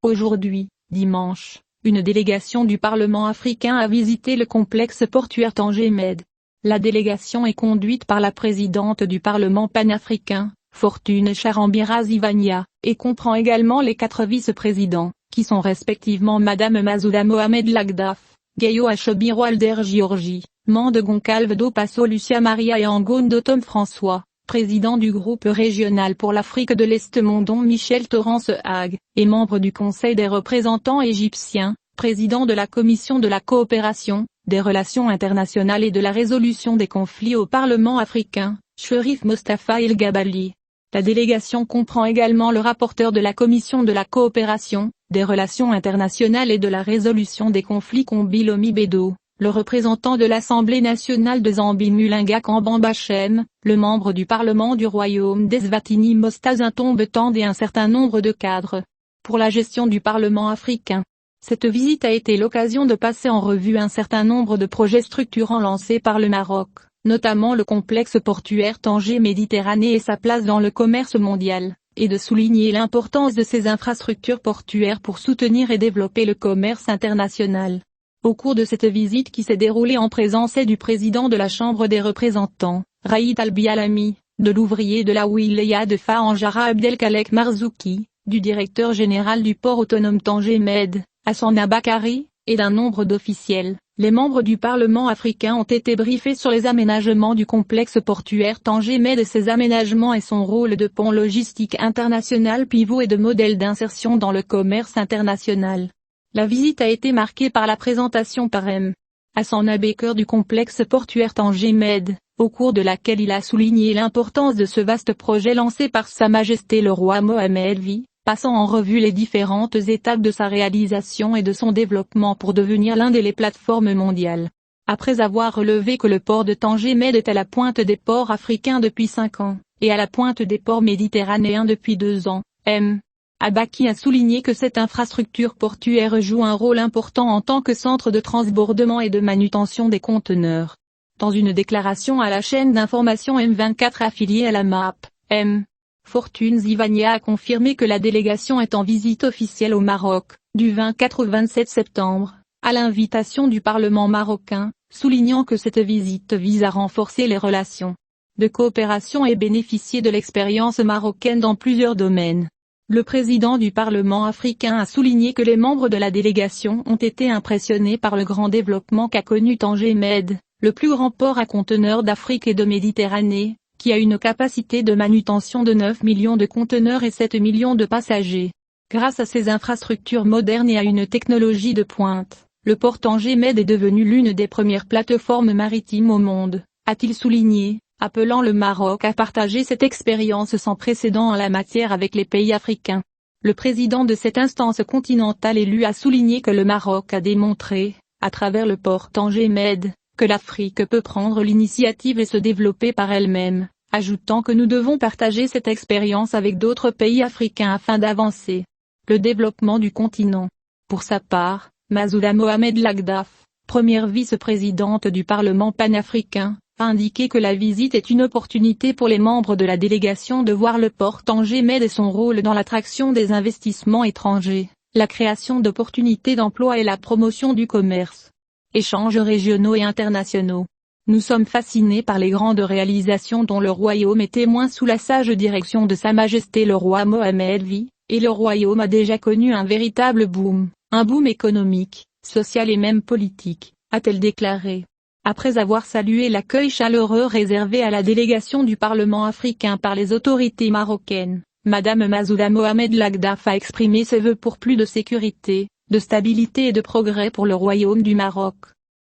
Aujourd'hui, dimanche, une délégation du Parlement africain a visité le complexe portuaire Tanger-Med. La délégation est conduite par la présidente du Parlement panafricain, Fortune Charambira Zivania, et comprend également les 4 vice-présidents, qui sont respectivement Madame Mazouda Mohamed Lagdaf, Gayo Achobiro Alder Giorgi, Mande Goncalves Passo Lucia Maria et Angondo Tom François, président du groupe régional pour l'Afrique de l'Est Mondon Michel Torrance Hague, et membre du Conseil des représentants égyptiens, président de la Commission de la coopération, des relations internationales et de la résolution des conflits au Parlement africain, Cherif Mostafa El Gabali. La délégation comprend également le rapporteur de la Commission de la coopération, des relations internationales et de la résolution des conflits Kombi Lomi Bedo, le représentant de l'Assemblée nationale de Zambie Mulinga Kambambachem, le membre du Parlement du Royaume d'Eswatini Mostazin Tombetand et un certain nombre de cadres. Pour la gestion du Parlement africain, cette visite a été l'occasion de passer en revue un certain nombre de projets structurants lancés par le Maroc, notamment le complexe portuaire Tanger-Méditerranée et sa place dans le commerce mondial, et de souligner l'importance de ces infrastructures portuaires pour soutenir et développer le commerce international. Au cours de cette visite qui s'est déroulée en présence du président de la Chambre des représentants, Raïd Albialami, de l'ouvrier de la wilaya de Faanjara Abdelkalek Marzouki, du directeur général du port autonome Tanger-Med, Hassan Abakari, et d'un nombre d'officiels, les membres du Parlement africain ont été briefés sur les aménagements du complexe portuaire Tanger-Med et ses aménagements et son rôle de pont logistique international pivot et de modèle d'insertion dans le commerce international. La visite a été marquée par la présentation par M. Hassan Abakar du complexe portuaire Tanger-Med, au cours de laquelle il a souligné l'importance de ce vaste projet lancé par Sa Majesté le roi Mohammed V, passant en revue les différentes étapes de sa réalisation et de son développement pour devenir l'un des plateformes mondiales. Après avoir relevé que le port de Tanger-Med est à la pointe des ports africains depuis 5 ans, et à la pointe des ports méditerranéens depuis 2 ans, M. Abaki a souligné que cette infrastructure portuaire joue un rôle important en tant que centre de transbordement et de manutention des conteneurs. Dans une déclaration à la chaîne d'information M24 affiliée à la MAP, M. Fortune Zivania a confirmé que la délégation est en visite officielle au Maroc, du 24 au 27 septembre, à l'invitation du Parlement marocain, soulignant que cette visite vise à renforcer les relations de coopération et bénéficier de l'expérience marocaine dans plusieurs domaines. Le président du Parlement africain a souligné que les membres de la délégation ont été impressionnés par le grand développement qu'a connu Tanger-Med, le plus grand port à conteneurs d'Afrique et de Méditerranée, qui a une capacité de manutention de 9 millions de conteneurs et 7 millions de passagers. Grâce à ces infrastructures modernes et à une technologie de pointe, le port Tanger-Med est devenu l'une des premières plateformes maritimes au monde, a-t-il souligné, appelant le Maroc à partager cette expérience sans précédent en la matière avec les pays africains. Le président de cette instance continentale élue a souligné que le Maroc a démontré, à travers le port Tanger-Med, que l'Afrique peut prendre l'initiative et se développer par elle-même, ajoutant que nous devons partager cette expérience avec d'autres pays africains afin d'avancer le développement du continent. Pour sa part, Mazouda Mohamed Lagdaf, première vice-présidente du Parlement panafricain, a indiqué que la visite est une opportunité pour les membres de la délégation de voir le port Tanger-Med et son rôle dans l'attraction des investissements étrangers, la création d'opportunités d'emploi et la promotion du commerce. Échanges régionaux et internationaux. Nous sommes fascinés par les grandes réalisations dont le royaume est témoin sous la sage direction de Sa Majesté le roi Mohammed V, et le royaume a déjà connu un véritable boom, un boom économique, social et même politique, a-t-elle déclaré. Après avoir salué l'accueil chaleureux réservé à la délégation du Parlement africain par les autorités marocaines, Madame Mazouda Mohamed Lagdaf a exprimé ses vœux pour plus de sécurité, de stabilité et de progrès pour le royaume du Maroc.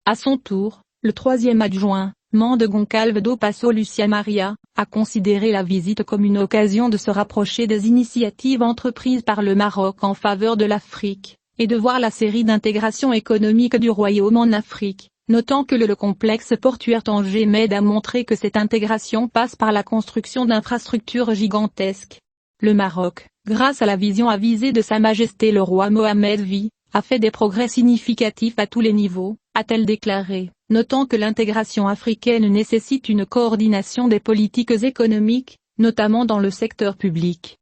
À son tour, le 3e adjoint, Mande Goncalves Passo Lucia Maria, a considéré la visite comme une occasion de se rapprocher des initiatives entreprises par le Maroc en faveur de l'Afrique, et de voir la série d'intégration économique du royaume en Afrique, notant que le complexe portuaire Tanger-Med a montré que cette intégration passe par la construction d'infrastructures gigantesques. Le Maroc, grâce à la vision avisée de Sa Majesté le roi Mohammed V, a fait des progrès significatifs à tous les niveaux, a-t-elle déclaré, notant que l'intégration africaine nécessite une coordination des politiques économiques, notamment dans le secteur public.